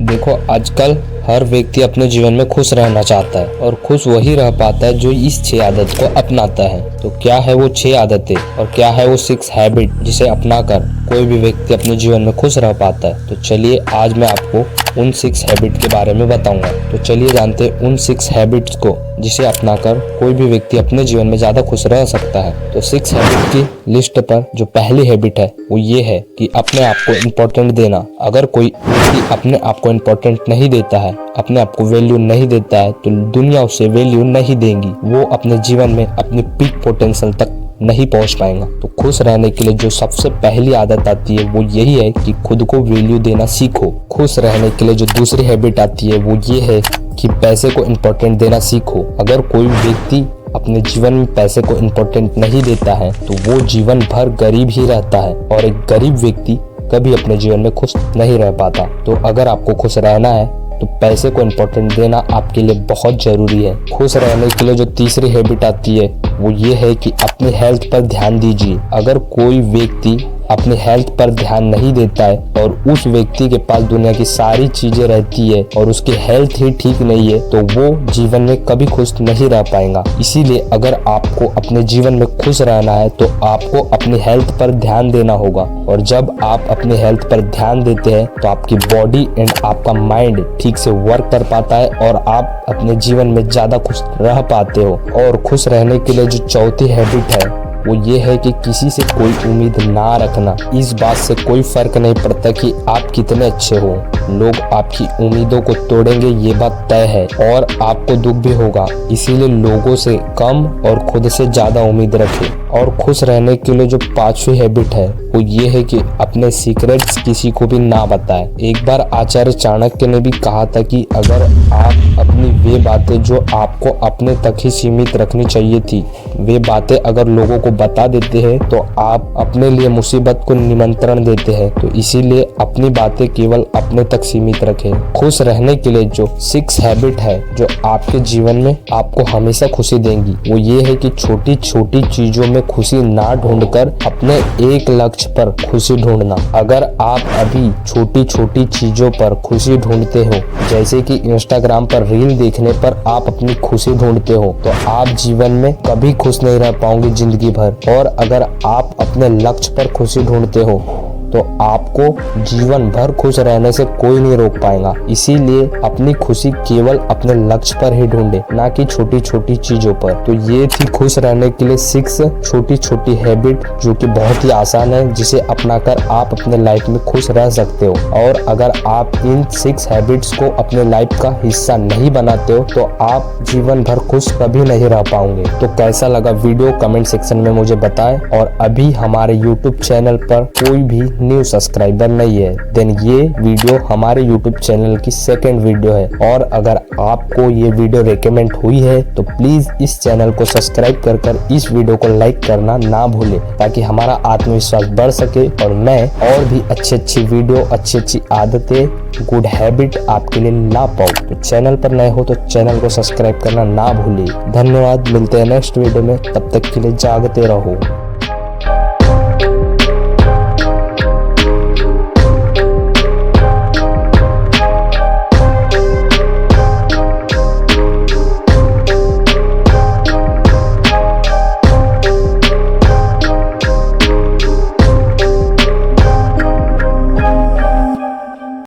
देखो, आजकल हर व्यक्ति अपने जीवन में खुश रहना चाहता है और खुश वही रह पाता है जो इस 6 आदत को अपनाता है। तो क्या है वो 6 आदतें और क्या है वो 6 हैबिट जिसे अपनाकर कोई भी व्यक्ति अपने जीवन में खुश रह पाता है? तो चलिए आज मैं आपको उन 6 हैबिट के बारे में बताऊंगा। तो चलिए जानते हैं उन 6 हैबिट्स को जिसे अपनाकर कोई भी व्यक्ति अपने जीवन में ज़्यादा खुश रह सकता है। तो 6 हैबिट की लिस्ट पर जो पहली हैबिट है वो ये है कि अपने आप को इम्पोर्टेंट देना। अगर कोई व्यक्ति अपने आप को इम्पोर्टेंट नहीं देता है, अपने आप को वैल्यू नहीं देता है, तो दुनिया उसे वैल्यू नहीं देगी। वो अपने जीवन में अपने पीक पोटेंशियल तक नहीं पहुंच पाएगा। तो खुश रहने के लिए जो सबसे पहली आदत आती है वो यही है कि खुद को वैल्यू देना सीखो। खुश रहने के लिए जो दूसरी हैबिट आती है वो ये है कि पैसे को इम्पोर्टेंट देना सीखो। अगर कोई व्यक्ति अपने जीवन में पैसे को इम्पोर्टेंट नहीं देता है तो वो जीवन भर गरीब ही रहता है और एक गरीब व्यक्ति कभी अपने जीवन में खुश नहीं रह पाता। तो अगर आपको खुश रहना है तो पैसे को इम्पोर्टेंट देना आपके लिए बहुत जरूरी है। खुश रहने के लिए जो तीसरी हैबिट आती है वो ये है कि अपनी हेल्थ पर ध्यान दीजिए। अगर कोई व्यक्ति अपने हेल्थ पर ध्यान नहीं देता है और उस व्यक्ति के पास दुनिया की सारी चीजें रहती है और उसकी हेल्थ ही ठीक नहीं है तो वो जीवन में कभी खुश नहीं रह पाएगा। इसीलिए अगर आपको अपने जीवन में खुश रहना है तो आपको अपनी हेल्थ पर ध्यान देना होगा। और जब आप अपनी हेल्थ पर ध्यान देते हैं तो आपकी बॉडी एंड आपका माइंड ठीक से वर्क कर पाता है और आप अपने जीवन में ज्यादा खुश रह पाते हो। और खुश रहने के लिए जो चौथी हैबिट है वो ये है कि किसी से कोई उम्मीद ना रखना। इस बात से कोई फर्क नहीं पड़ता कि आप कितने अच्छे हो, लोग आपकी उम्मीदों को तोड़ेंगे ये बात तय है और आपको दुख भी होगा। इसीलिए लोगों से कम और खुद से ज्यादा उम्मीद रखें। और खुश रहने के लिए जो पांचवी हैबिट है वो ये है कि अपने सीक्रेट्स किसी को भी ना बताएं। एक बार आचार्य चाणक्य ने भी कहा था कि अगर आप अपनी वे बातें जो आपको अपने तक ही सीमित रखनी चाहिए थी, वे बातें अगर लोगों को बता देते हैं तो आप अपने लिए मुसीबत को निमंत्रण देते हैं। तो इसीलिए अपनी बातें केवल अपने तक सीमित रखें। खुश रहने के लिए जो 6 हैबिट है जो आपके जीवन में आपको हमेशा खुशी देंगी वो ये है कि छोटी छोटी चीजों में खुशी ना ढूंढकर अपने एक लक्ष्य पर खुशी ढूंढना। अगर आप अभी छोटी छोटी चीजों पर खुशी ढूंढते हो, जैसे कि इंस्टाग्राम पर रील देखने पर आप अपनी खुशी ढूंढते हो, तो आप जीवन में कभी खुश नहीं रह पाओगे जिंदगी भर। और अगर आप अपने लक्ष्य पर खुशी ढूंढते हो तो आपको जीवन भर खुश रहने से कोई नहीं रोक पाएगा। इसीलिए अपनी खुशी केवल अपने लक्ष्य पर ही ढूंढे, ना कि छोटी छोटी चीजों पर। तो ये थी खुश रहने के लिए 6 छोटी छोटी हैबिट जो कि बहुत ही आसान है, जिसे अपनाकर आप अपने लाइफ में खुश रह सकते हो। और अगर आप इन 6 हैबिट्स को अपने लाइफ का हिस्सा नहीं बनाते हो तो आप जीवन भर खुश कभी नहीं रह पाओगे। तो कैसा लगा वीडियो कमेंट सेक्शन में मुझे बताएं। और अभी हमारे YouTube चैनल पर कोई भी न्यू सब्सक्राइबर नहीं है देन ये वीडियो हमारे YouTube चैनल की सेकंड वीडियो है। और अगर आपको ये वीडियो रेकमेंड हुई है तो प्लीज इस चैनल को सब्सक्राइब कर इस वीडियो को लाइक करना ना भूले, ताकि हमारा आत्मविश्वास बढ़ सके और मैं और भी अच्छी वीडियो, अच्छी आदतें, गुड हैबिट आपके लिए ला पाऊँ। तो चैनल पर नए हो तो चैनल को सब्सक्राइब करना ना भूलिए। धन्यवाद, मिलते हैं नेक्स्ट वीडियो में, तब तक के लिए जागते रहो।